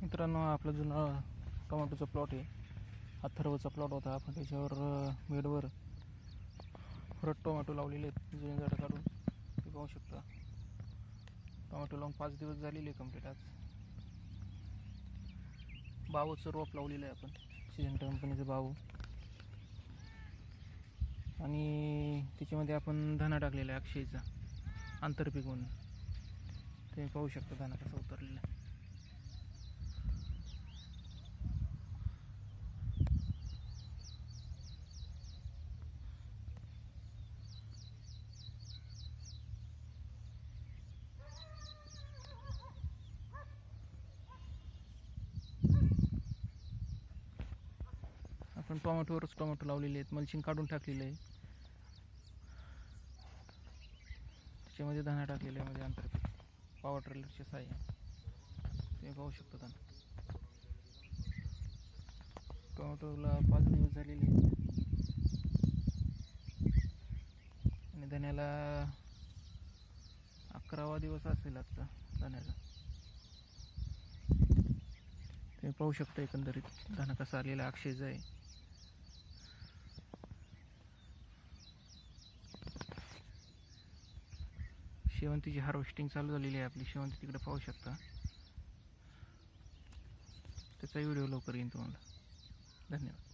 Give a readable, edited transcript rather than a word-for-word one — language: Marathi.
मित्रांनो, आपला जुना टोमॅटोचा प्लॉट आहे. अथर्वचा प्लॉट होता. आपण त्याच्यावर बेडवर परत टोमॅटो लावलेले आहेत. जुने झाडं काढून ते पाहू शकता. टोमॅटो लावून 5 दिवस झालेले कंप्लीट. आज बावूचं रोप लावलेलं आहे आपण, सिजंटा कंपनीचं बावू, आणि त्याच्यामध्ये आपण धना टाकलेला आहे अक्षयचा आंतरपीक म्हणून. ते पाहू शकता धना कसा उतरलेला आहे. आपण टोमॅटोवरच टोमॅटो लावलेले आहेत. मल्चिंग काढून टाकलेलं आहे. त्याच्यामध्ये धना टाकलेला आहे, मध्ये आंतरपीक पॉवर ट्रेलरच्या साह्याने. तुम्ही पाहू शकता धना. टोमॅटोला 5 दिवस झालेले आहेत आणि धन्याला 11वा दिवस असेल आजचा धन्याचा. तुम्ही पाहू शकता एकंदरीत धना कसा आलेला अक्षयचा आहे. शेवंतीची हार्वेस्टिंग चालू झालेली आहे आपली. शेवंती तिकडे पाहू शकता. त्याचा व्हिडिओ लवकर येईल तुम्हाला. धन्यवाद.